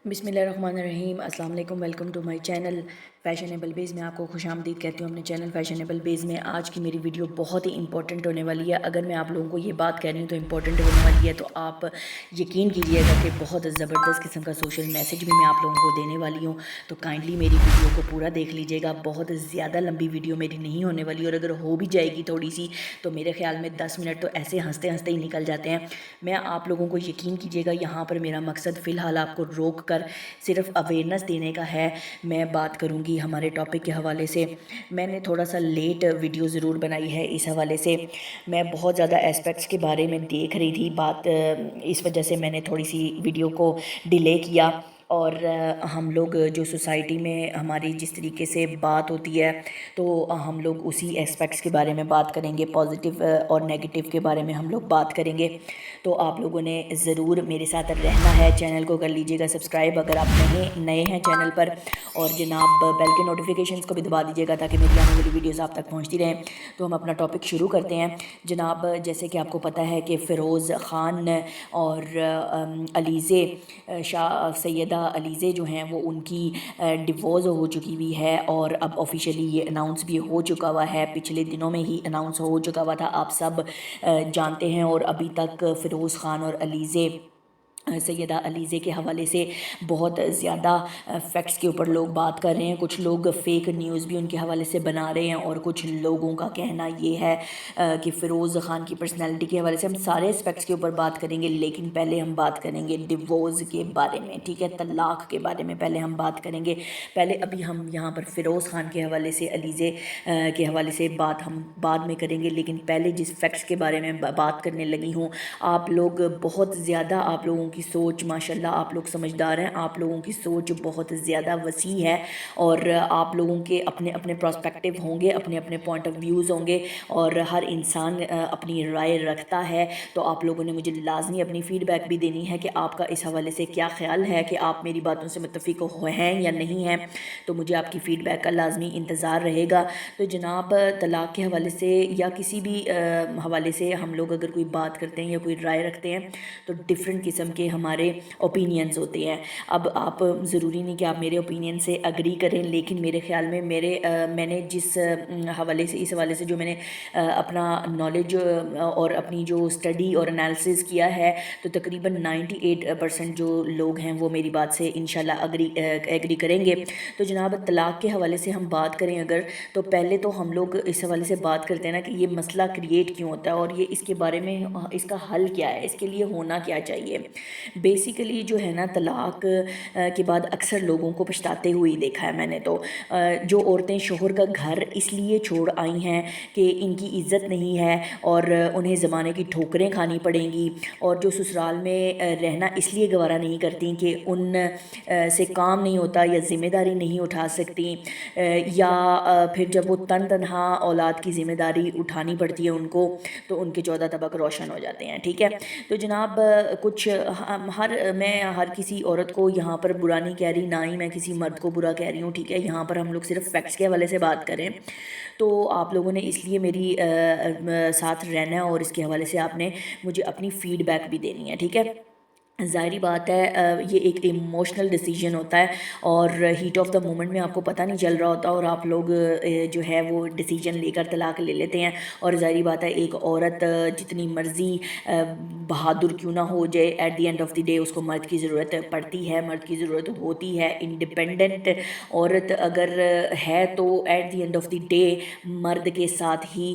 بسم اللہ الرحمن الرحیم۔ السلام علیکم، welcome to my channel fashionable bees. میں آپ کو خوش آمدید کہتی ہوں اپنے چینل فیشنیبل بیز میں۔ آج کی میری ویڈیو بہت ہی امپورٹنٹ ہونے والی ہے۔ اگر میں آپ لوگوں کو یہ بات کہہ رہی ہوں تو امپورٹنٹ ہونے والی ہے، تو آپ یقین کیجیے گا کہ بہت زبردست قسم کا سوشل میسج بھی میں آپ لوگوں کو دینے والی ہوں، تو کائنڈلی میری ویڈیو کو پورا دیکھ لیجیے گا۔ بہت زیادہ لمبی ویڈیو میری نہیں ہونے والی، اور اگر ہو بھی جائے گی تھوڑی سی تو میرے خیال میں 10 منٹ تو ایسے ہنستے ہنستے ہی نکل جاتے ہیں۔ میں آپ لوگوں کو یقین کیجیے گا، یہاں پر میرا مقصد فی الحال آپ کو روک کر صرف اویئرنس دینے کا ہے۔ میں بات کروں گی ہمارے ٹاپک کے حوالے سے۔ میں نے تھوڑا سا لیٹ ویڈیو ضرور بنائی ہے اس حوالے سے۔ میں بہت زیادہ اسپیکٹس کے بارے میں دیکھ رہی تھی بات، اس وجہ سے میں نے تھوڑی سی ویڈیو کو ڈیلے کیا۔ اور ہم لوگ جو سوسائٹی میں ہماری جس طریقے سے بات ہوتی ہے، تو ہم لوگ اسی اسپیکٹس کے بارے میں بات کریں گے، پازیٹیو اور نیگیٹیو کے بارے میں ہم لوگ بات کریں گے۔ تو آپ لوگوں نے ضرور میرے ساتھ رہنا ہے۔ چینل کو کر لیجیے گا سبسکرائب اگر آپ نئے ہیں چینل پر، اور جناب بیل کے نوٹیفیکیشنز کو بھی دبا دیجیے گا تاکہ میری آنے والی ویڈیوز آپ تک پہنچتی رہیں۔ تو ہم اپنا ٹاپک شروع کرتے ہیں جناب۔ جیسے کہ آپ کو پتہ ہے کہ فیروز خان اور علیزے سیدہ علیزے جو ہیں وہ ان کی ڈیورس ہو چکی ہوئی ہے، اور اب آفیشیلی یہ اناؤنس بھی ہو چکا ہوا ہے۔ پچھلے دنوں میں ہی اناؤنس ہو چکا ہوا تھا، آپ سب جانتے ہیں۔ اور ابھی تک فیروز خان اور علیزے سیدہ علیزے کے حوالے سے بہت زیادہ فیکٹس کے اوپر لوگ بات کر رہے ہیں۔ کچھ لوگ فیک نیوز بھی ان کے حوالے سے بنا رہے ہیں، اور کچھ لوگوں کا کہنا یہ ہے کہ فیروز خان کی پرسنالٹی کے حوالے سے ہم سارے اسپیکٹس کے اوپر بات کریں گے، لیکن پہلے ہم بات کریں گے ڈیورس کے بارے میں، ٹھیک ہے، طلاق کے بارے میں پہلے ہم بات کریں گے۔ پہلے ابھی ہم یہاں پر فیروز خان کے حوالے سے، علیزے کے حوالے سے بات ہم بعد میں کریں گے، لیکن پہلے جس فیکٹس کے بارے میں بات کرنے لگی ہوں، آپ لوگ بہت زیادہ، آپ لوگوں کی سوچ ماشاءاللہ، آپ لوگ سمجھدار ہیں، آپ لوگوں کی سوچ بہت زیادہ وسیع ہے، اور آپ لوگوں کے اپنے اپنے پرسپیکٹیو ہوں گے، اپنے اپنے پوائنٹ آف ویوز ہوں گے، اور ہر انسان اپنی رائے رکھتا ہے۔ تو آپ لوگوں نے مجھے لازمی اپنی فیڈ بیک بھی دینی ہے کہ آپ کا اس حوالے سے کیا خیال ہے، کہ آپ میری باتوں سے متفق ہیں یا نہیں ہیں۔ تو مجھے آپ کی فیڈ بیک کا لازمی انتظار رہے گا۔ تو جناب طلاق کے حوالے سے یا کسی بھی حوالے سے ہم لوگ اگر کوئی بات کرتے ہیں یا کوئی رائے رکھتے ہیں، تو ڈفرینٹ قسم کے ہمارے اوپینینز ہوتے ہیں۔ اب آپ ضروری نہیں کہ آپ میرے اوپینین سے اگری کریں، لیکن میرے خیال میں میں نے جس حوالے سے، اس حوالے سے جو میں نے اپنا نالج اور اپنی جو اسٹڈی اور انالیسز کیا ہے، تو تقریباً 98% جو لوگ ہیں وہ میری بات سے انشاءاللہ ایگری کریں گے۔ تو جناب طلاق کے حوالے سے ہم بات کریں اگر، تو پہلے تو ہم لوگ اس حوالے سے بات کرتے ہیں نا کہ یہ مسئلہ کریٹ کیوں ہوتا ہے، اور یہ اس کے بارے میں اس کا حل کیا ہے، اس کے لیے ہونا کیا چاہیے۔ بیسیکلی جو ہے نا، طلاق کے بعد اکثر لوگوں کو پچھتاتے ہوئے دیکھا ہے میں نے۔ تو جو عورتیں شوہر کا گھر اس لیے چھوڑ آئی ہیں کہ ان کی عزت نہیں ہے، اور انہیں زمانے کی ٹھوکریں کھانی پڑیں گی، اور جو سسرال میں رہنا اس لیے گوارا نہیں کرتی کہ ان سے کام نہیں ہوتا، یا ذمہ داری نہیں اٹھا سکتی، یا پھر جب وہ تنہا اولاد کی ذمہ داری اٹھانی پڑتی ہے ان کو، تو ان کے 14 طبق روشن ہو جاتے ہیں، ٹھیک ہے۔ تو جناب کچھ میں ہر کسی عورت کو یہاں پر برا نہیں کہہ رہی، نہ ہی میں کسی مرد کو برا کہہ رہی ہوں، ٹھیک ہے۔ یہاں پر ہم لوگ صرف فیکٹس کے حوالے سے بات کریں، تو آپ لوگوں نے اس لیے میری ساتھ رہنا ہے، اور اس کے حوالے سے آپ نے مجھے اپنی فیڈ بیک بھی دینی ہے، ٹھیک ہے۔ ظاہری بات ہے یہ ایک ایموشنل ڈیسیجن ہوتا ہے، اور ہیٹ آف دا مومنٹ میں آپ کو پتہ نہیں چل رہا ہوتا، اور آپ لوگ جو ہے وہ ڈیسیجن لے کر طلاق لے لیتے ہیں۔ اور ظاہری بات ہے ایک عورت جتنی مرضی بہادر کیوں نہ ہو جائے، at the end of the day اس کو مرد کی ضرورت پڑتی ہے، مرد کی ضرورت ہوتی ہے۔ انڈیپینڈنٹ عورت اگر ہے تو at the end of the day مرد کے ساتھ ہی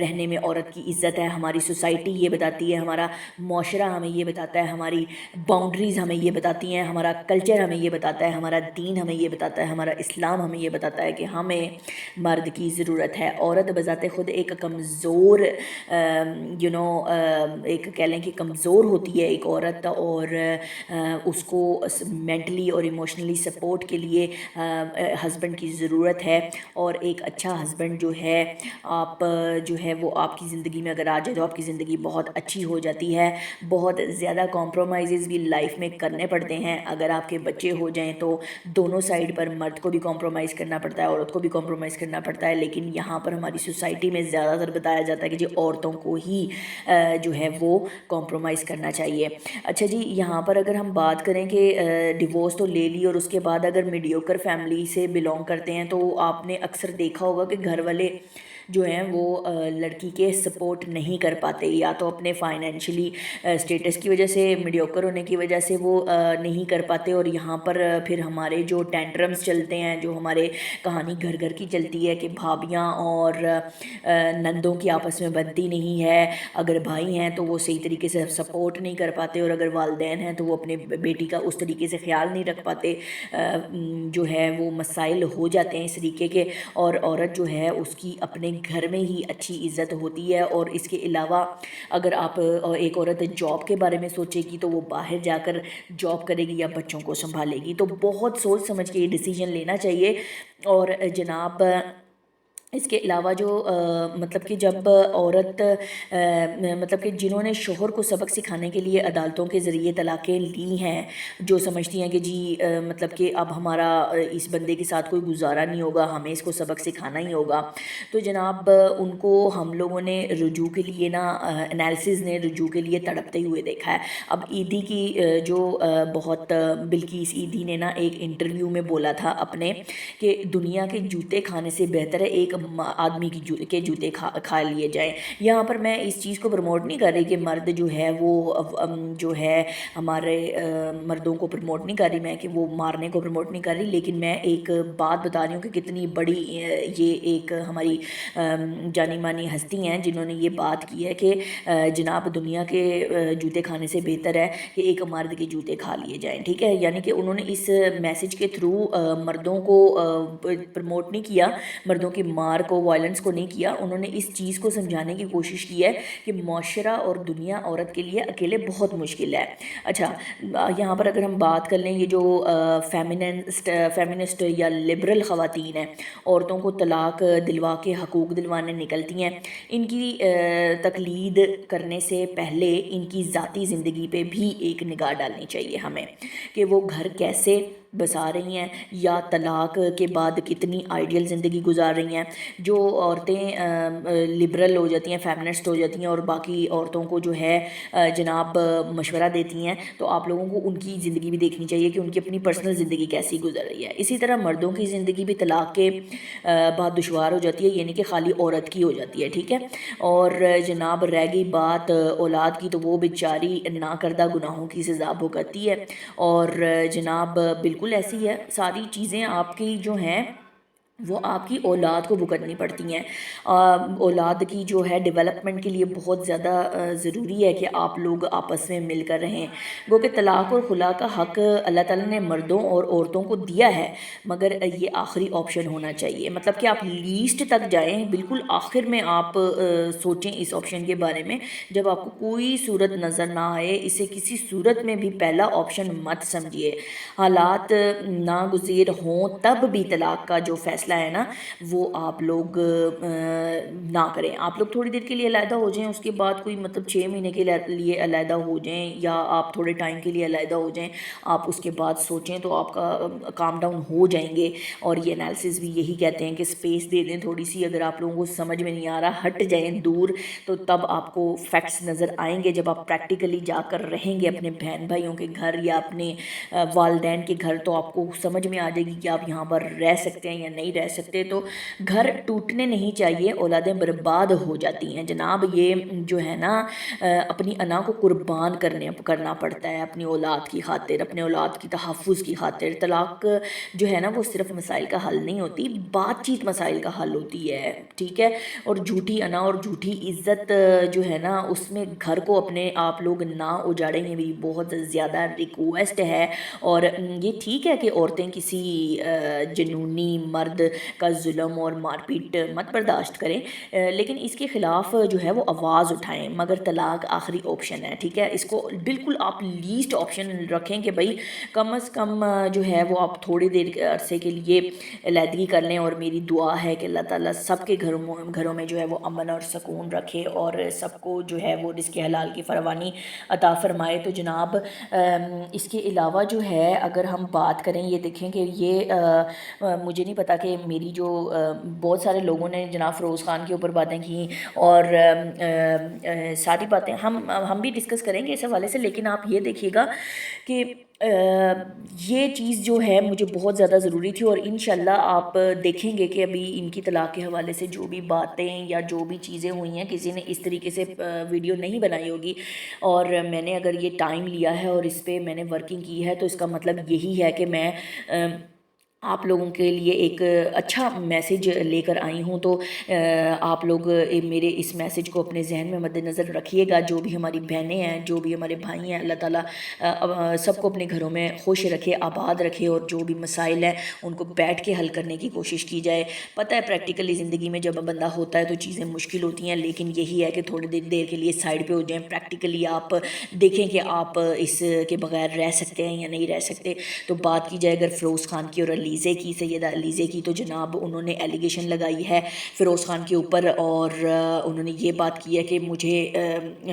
رہنے میں عورت کی عزت ہے۔ ہماری سوسائٹی یہ بتاتی ہے، ہمارا معاشرہ ہمیں یہ بتاتا ہے، ہماری باؤنڈریز ہمیں یہ بتاتی ہیں، ہمارا کلچر ہمیں یہ بتاتا ہے، ہمارا دین ہمیں یہ بتاتا ہے، ہمارا اسلام ہمیں یہ بتاتا ہے کہ ہمیں مرد کی ضرورت ہے۔ عورت بذات خود ایک کمزور ایک کہہ لیں کہ کمزور ہوتی ہے ایک عورت، اور اس کو مینٹلی اور ایموشنلی سپورٹ کے لیے ہسبینڈ کی ضرورت ہے۔ اور ایک اچھا ہسبینڈ جو ہے، آپ جو ہے وہ آپ کی زندگی میں اگر آ جائے تو آپ کی زندگی بہت اچھی ہو جاتی ہے، بہت زیادہ کمپرومائز کمپرومائزز بھی لائف میں کرنے پڑتے ہیں. اگر آپ کے بچے ہو جائیں تو دونوں سائڈ پر مرد کو بھی کمپرومائز کرنا پڑتا ہے, عورت کو بھی کمپرومائز کرنا پڑتا ہے, لیکن یہاں پر ہماری سوسائٹی میں زیادہ تر بتایا جاتا ہے کہ جی عورتوں کو ہی جو ہے وہ کمپرومائز کرنا چاہیے. اچھا جی, یہاں پر اگر ہم بات کریں کہ ڈیورس تو لے لی اور اس کے بعد اگر میڈیوکر فیملی سے بلونگ کرتے ہیں تو آپ نے اکثر دیکھا ہوگا کہ گھر والے جو ہیں وہ لڑکی کے سپورٹ نہیں کر پاتے, یا تو اپنے فائنینشلی اسٹیٹس کی وجہ سے, میڈیوکر ہونے کی وجہ سے وہ نہیں کر پاتے, اور یہاں پر پھر ہمارے جو ٹینٹرمز چلتے ہیں, جو ہمارے کہانی گھر گھر کی چلتی ہے کہ بھابیاں اور نندوں کی آپس میں بنتی نہیں ہے, اگر بھائی ہیں تو وہ صحیح طریقے سے سپورٹ نہیں کر پاتے, اور اگر والدین ہیں تو وہ اپنے بیٹی کا اس طریقے سے خیال نہیں رکھ پاتے, جو ہے وہ مسائل ہو جاتے ہیں اس طریقے کے. اور عورت جو ہے اس کی اپنے گھر میں ہی اچھی عزت ہوتی ہے, اور اس کے علاوہ اگر آپ ایک عورت جاب کے بارے میں سوچے گی تو وہ باہر جا کر جاب کرے گی یا بچوں کو سنبھالے گی. تو بہت سوچ سمجھ کے یہ ڈیسیجن لینا چاہیے. اور جناب اس کے علاوہ جو مطلب کہ جب عورت مطلب کہ جنہوں نے شوہر کو سبق سکھانے کے لیے عدالتوں کے ذریعے طلاقیں لی ہیں, جو سمجھتی ہیں کہ جی مطلب کہ اب ہمارا اس بندے کے ساتھ کوئی گزارا نہیں ہوگا, ہمیں اس کو سبق سکھانا ہی ہوگا, تو جناب ان کو ہم لوگوں نے رجوع کے لیے نا, انالیسز نے رجوع کے لیے تڑپتے ہوئے دیکھا ہے. اب عیدی کی جو بہت بلقیس عیدی نے نا ایک انٹرویو میں بولا تھا اپنے کہ دنیا کے جوتے کھانے سے بہتر ہے ایک آدمی کے جوتے کھا لیے جائیں. یہاں پر میں اس چیز کو پروموٹ نہیں کر رہی کہ مرد جو ہے وہ جو ہے ہمارے مردوں کو پروموٹ نہیں کر رہی میں, کہ وہ مارنے کو پروموٹ نہیں کر رہی, لیکن میں ایک بات بتا رہی ہوں کہ کتنی بڑی یہ ایک ہماری جانی مانی ہستی ہیں جنہوں نے یہ بات کی ہے کہ جناب دنیا کے جوتے کھانے سے بہتر ہے کہ ایک مرد کے جوتے کھا لیے جائیں. ٹھیک ہے, یعنی کہ انہوں نے اس میسج کے تھرو مردوں کو پروموٹ نہیں کیا, مردوں کی مار کو, وائلنس کو نہیں کیا, انہوں نے اس چیز کو سمجھانے کی کوشش کی ہے کہ معاشرہ اور دنیا عورت کے لیے اکیلے بہت مشکل ہے. اچھا, یہاں پر اگر ہم بات کر لیں, یہ جو فیمنسٹ یا لبرل خواتین ہیں, عورتوں کو طلاق دلوا کے حقوق دلوانے نکلتی ہیں, ان کی تقلید کرنے سے پہلے ان کی ذاتی زندگی پہ بھی ایک نگاہ ڈالنی چاہیے ہمیں, کہ وہ گھر کیسے بسا رہی ہیں یا طلاق کے بعد کتنی آئیڈیل زندگی گزار رہی ہیں. جو عورتیں لبرل ہو جاتی ہیں, فیمنسٹ ہو جاتی ہیں اور باقی عورتوں کو جو ہے جناب مشورہ دیتی ہیں, تو آپ لوگوں کو ان کی زندگی بھی دیکھنی چاہیے کہ ان کی اپنی پرسنل زندگی کیسی گزر رہی ہے. اسی طرح مردوں کی زندگی بھی طلاق کے بعد دشوار ہو جاتی ہے, یعنی کہ خالی عورت کی ہو جاتی ہے. ٹھیک ہے, اور جناب رہ گئی بات اولاد کی, تو وہ بیچاری نہ کردہ گناہوں کی سزا بھگتتی ہے. اور جناب بالکل ایسی ہے, ساری چیزیں آپ کی جو ہیں وہ آپ کی اولاد کو بھگتنی پڑتی ہیں. اولاد کی جو ہے ڈیولپمنٹ کے لیے بہت زیادہ ضروری ہے کہ آپ لوگ آپس میں مل کر رہیں. گو کہ طلاق اور خلا کا حق اللہ تعالیٰ نے مردوں اور عورتوں کو دیا ہے, مگر یہ آخری آپشن ہونا چاہیے. مطلب کہ آپ لیسٹ تک جائیں, بالکل آخر میں آپ سوچیں اس آپشن کے بارے میں. جب آپ کو کوئی صورت نظر نہ آئے, اسے کسی صورت میں بھی پہلا آپشن مت سمجھیے. حالات ناگزیر ہوں تب بھی طلاق کا جو فیصلہ ہے نا وہ آپ لوگ نہ کریں. آپ لوگ تھوڑی دیر کے لیے علیحدہ ہو جائیں, اس کے بعد کوئی مطلب 6 مہینے کے لیے علیحدہ ہو جائیں, یا آپ تھوڑے ٹائم کے لیے علیحدہ ہو جائیں, آپ اس کے بعد سوچیں تو آپ کا کام ڈاؤن ہو جائیں گے. اور یہ انالیسز بھی یہی کہتے ہیں کہ اسپیس دے دیں تھوڑی سی, اگر آپ لوگوں کو سمجھ میں نہیں آ رہا ہٹ جائیں دور, تو تب آپ کو فیکٹس نظر آئیں گے. جب آپ پریکٹیکلی جا کر رہیں گے اپنے بہن بھائیوں کے گھر یا اپنے والدین کے گھر, تو آپ کو سمجھ میں آ جائے گی کہ آپ یہاں پر رہ سکتے ہیں یا نہیں رہ سکتے. تو گھر ٹوٹنے نہیں چاہیے, اولادیں برباد ہو جاتی ہیں جناب. یہ جو ہے نا اپنی انا کو قربان کرنا پڑتا ہے اپنی اولاد کی خاطر, اپنے اولاد کی تحفظ کی خاطر. طلاق جو ہے نا وہ صرف مسائل کا حل نہیں ہوتی, بات چیت مسائل کا حل ہوتی ہے. ٹھیک ہے, اور جھوٹی انا اور جھوٹی عزت جو ہے نا اس میں گھر کو اپنے آپ لوگ نہ اجاڑیں. یہ میری بہت زیادہ ریکویسٹ ہے. اور یہ ٹھیک ہے کہ عورتیں کسی جنونی مرد کا ظلم اور مار پیٹ مت برداشت کریں، لیکن اس کے خلاف جو ہے وہ آواز اٹھائیں، مگر طلاق آخری آپشن ہے، ٹھیک ہے؟ اس کو بالکل آپ لیسٹ آپشن رکھیں کہ بھائی کم از کم جو ہے وہ آپ تھوڑی دیر کے عرصے کے لیے علیحدگی کر لیں، اور میری دعا ہے کہ اللہ تعالیٰ سب کے گھروں میں جو ہے وہ امن اور سکون رکھے اور سب کو جو ہے وہ رزق حلال کی فراوانی عطا فرمائے۔ تو جناب اس کے علاوہ جو ہے اگر ہم بات کریں، یہ دیکھیں کہ یہ مجھے نہیں پتا کہ میری جو بہت سارے لوگوں نے جناب فیروز خان کے اوپر باتیں کی، اور ساری باتیں ہم بھی ڈسکس کریں گے اس حوالے سے، لیکن آپ یہ دیکھیے گا کہ یہ چیز جو ہے مجھے بہت زیادہ ضروری تھی، اور انشاءاللہ آپ دیکھیں گے کہ ابھی ان کی طلاق کے حوالے سے جو بھی باتیں یا جو بھی چیزیں ہوئی ہیں کسی نے اس طریقے سے ویڈیو نہیں بنائی ہوگی، اور میں نے اگر یہ ٹائم لیا ہے اور اس پہ میں نے ورکنگ کی ہے تو اس کا مطلب یہی ہے کہ میں آپ لوگوں کے لیے ایک اچھا میسیج لے کر آئی ہوں۔ تو آپ لوگ میرے اس میسیج کو اپنے ذہن میں مد نظر رکھیے گا، جو بھی ہماری بہنیں ہیں، جو بھی ہمارے بھائی ہیں، اللہ تعالیٰ سب کو اپنے گھروں میں خوش رکھے، آباد رکھے، اور جو بھی مسائل ہیں ان کو بیٹھ کے حل کرنے کی کوشش کی جائے۔ پتہ ہے پریکٹیکلی زندگی میں جب بندہ ہوتا ہے تو چیزیں مشکل ہوتی ہیں، لیکن یہی ہے کہ تھوڑی دیر کے لیے سائڈ پہ ہو جائیں، پریکٹیکلی آپ دیکھیں کہ آپ اس کے بغیر رہ سکتے ہیں یا نہیں رہ سکتے۔ تو بات کی جائے اگر فیروز خان کی اور علیزے کی، سیدہ علیزے کی، تو جناب انہوں نے ایلیگیشن لگائی ہے فیروز خان کے اوپر، اور انہوں نے یہ بات کی ہے کہ مجھے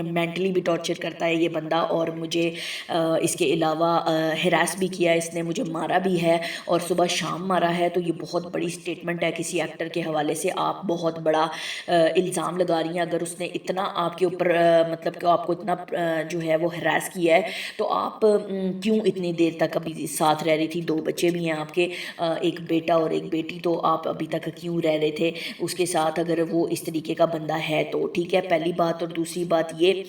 مینٹلی بھی ٹارچر کرتا ہے یہ بندہ، اور مجھے اس کے علاوہ ہراس بھی کیا ہے، اس نے مجھے مارا بھی ہے اور صبح شام مارا ہے۔ تو یہ بہت بڑی سٹیٹمنٹ ہے کسی ایکٹر کے حوالے سے، آپ بہت بڑا الزام لگا رہی ہیں۔ اگر اس نے اتنا آپ کے اوپر مطلب کہ آپ کو اتنا جو ہے وہ ہراس کیا ہے تو آپ کیوں اتنی دیر تک ابھی ساتھ رہ رہی تھی؟ 2 بچے بھی ہیں آپ کے، ایک بیٹا اور ایک بیٹی، تو آپ ابھی تک کیوں رہ رہے تھے اس کے ساتھ اگر وہ اس طریقے کا بندہ ہے تو؟ ٹھیک ہے، پہلی بات۔ اور دوسری بات یہ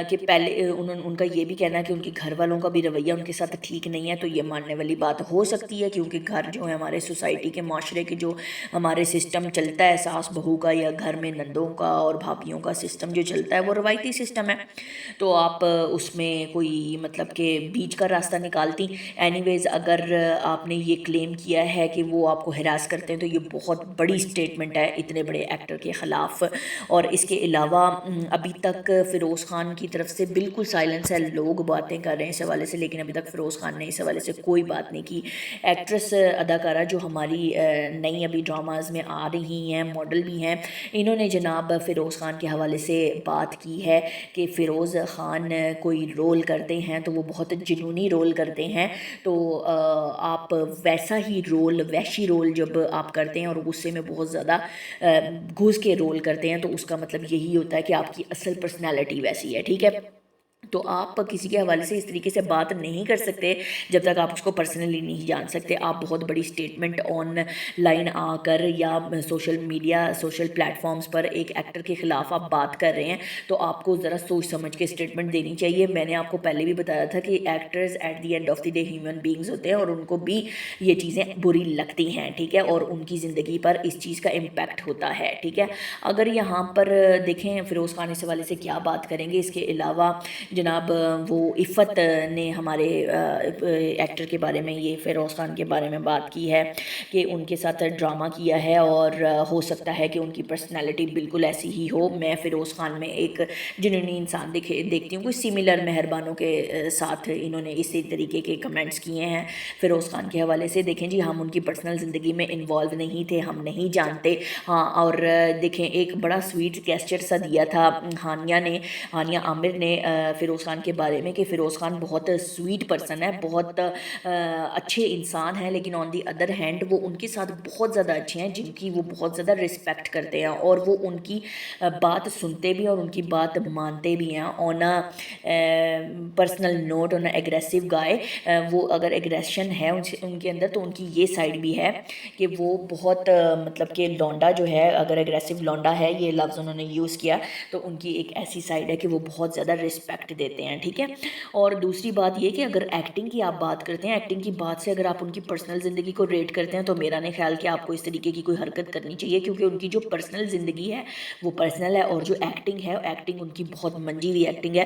کہ پہلے ان کا یہ بھی کہنا ہے کہ ان کے گھر والوں کا بھی رویہ ان کے ساتھ ٹھیک نہیں ہے، تو یہ ماننے والی بات ہو سکتی ہے، کیونکہ گھر جو ہے ہمارے سوسائٹی کے معاشرے کے جو ہمارے سسٹم چلتا ہے ساس بہو کا، یا گھر میں نندوں کا اور بھابھیوں کا سسٹم جو چلتا ہے وہ روایتی سسٹم ہے، تو آپ اس میں کوئی مطلب کہ بیچ کا راستہ نکالتی۔ اینی ویز اگر آپ نے یہ کلیم کیا ہے کہ وہ آپ کو ہراس کرتے ہیں تو یہ بہت بڑی سٹیٹمنٹ ہے اتنے بڑے ایکٹر کے خلاف۔ اور اس کے علاوہ ابھی تک فیروز خان کی طرف سے بالکل سائلنس ہے، لوگ باتیں کر رہے ہیں اس حوالے سے، لیکن ابھی تک فیروز خان نے اس حوالے سے کوئی بات نہیں کی۔ ایکٹریس اداکارہ جو ہماری نئی ابھی ڈراماز میں آ رہی ہیں، ماڈل بھی ہیں، انہوں نے جناب فیروز خان کے حوالے سے بات کی ہے کہ فیروز خان کوئی رول کرتے ہیں تو وہ بہت جنونی رول کرتے ہیں، تو آپ ویسا ہی رول، وحشی رول جب آپ کرتے ہیں اور غصے میں بہت زیادہ گھس کے رول کرتے ہیں تو اس کا مطلب یہی ہوتا ہے کہ آپ کی اصل پرسنالٹی ویسی ہے، ٹھیک ہے؟ تو آپ کسی کے حوالے سے اس طریقے سے بات نہیں کر سکتے جب تک آپ اس کو پرسنلی نہیں جان سکتے۔ آپ بہت بڑی سٹیٹمنٹ آن لائن آ کر یا سوشل میڈیا، سوشل پلیٹ فارمز پر ایک ایکٹر کے خلاف آپ بات کر رہے ہیں تو آپ کو ذرا سوچ سمجھ کے سٹیٹمنٹ دینی چاہیے۔ میں نے آپ کو پہلے بھی بتایا تھا کہ actors at the end of the day human beings ہوتے ہیں، اور ان کو بھی یہ چیزیں بری لگتی ہیں، ٹھیک ہے، اور ان کی زندگی پر اس چیز کا امپیکٹ ہوتا ہے، ٹھیک ہے۔ اگر یہاں پر دیکھیں فیروز خان اس حوالے سے کیا بات کریں گے، اس کے علاوہ جناب وہ عفت نے ہمارے ایکٹر کے بارے میں، یہ فیروز خان کے بارے میں بات کی ہے کہ ان کے ساتھ ڈرامہ کیا ہے اور ہو سکتا ہے کہ ان کی پرسنالٹی بالکل ایسی ہی ہو۔ میں فیروز خان میں ایک جنونی انسان دیکھتی ہوں، کوئی سملر مہربانوں کے ساتھ انہوں نے اسی طریقے کے کمنٹس کیے ہیں فیروز خان کے حوالے سے۔ دیکھیں جی، ہم ان کی پرسنل زندگی میں انوالو نہیں تھے، ہم نہیں جانتے، ہاں۔ اور دیکھیں ایک بڑا سویٹ گیسچر سا دیا تھا ہانیہ عامر نے فیروز خان کے بارے میں کہ فیروز خان بہت سویٹ پرسن ہے، بہت اچھے انسان ہیں، لیکن آن دی ادر ہینڈ وہ ان کے ساتھ بہت زیادہ اچھے ہیں جن کی وہ بہت زیادہ رسپیکٹ کرتے ہیں، اور وہ ان کی بات سنتے بھی اور ان کی بات مانتے بھی ہیں۔ On personal note, on aggressive guy, وہ اگر ایگریشن ہے ان کے اندر تو ان کی یہ سائڈ بھی ہے کہ وہ بہت مطلب کہ لونڈا جو ہے، اگر ایگریسو لونڈا ہے یہ لفظ انہوں نے یوز کیا، تو ان کی ایک ایسی سائڈ ہے کہ وہ بہت زیادہ رسپیکٹ دیتے ہیں، ٹھیک ہے۔ اور دوسری بات یہ کہ اگر ایکٹنگ کی آپ بات کرتے ہیں، ایکٹنگ کی بات سے اگر آپ ان کی پرسنل زندگی کو ریٹ کرتے ہیں تو میرا نہیں خیال کہ آپ کو اس طریقے کی کوئی حرکت کرنی چاہیے، کیونکہ ان کی جو پرسنل زندگی ہے وہ پرسنل ہے، اور جو ایکٹنگ ہے، ایکٹنگ ان کی بہت منجی ہوئی ایکٹنگ ہے۔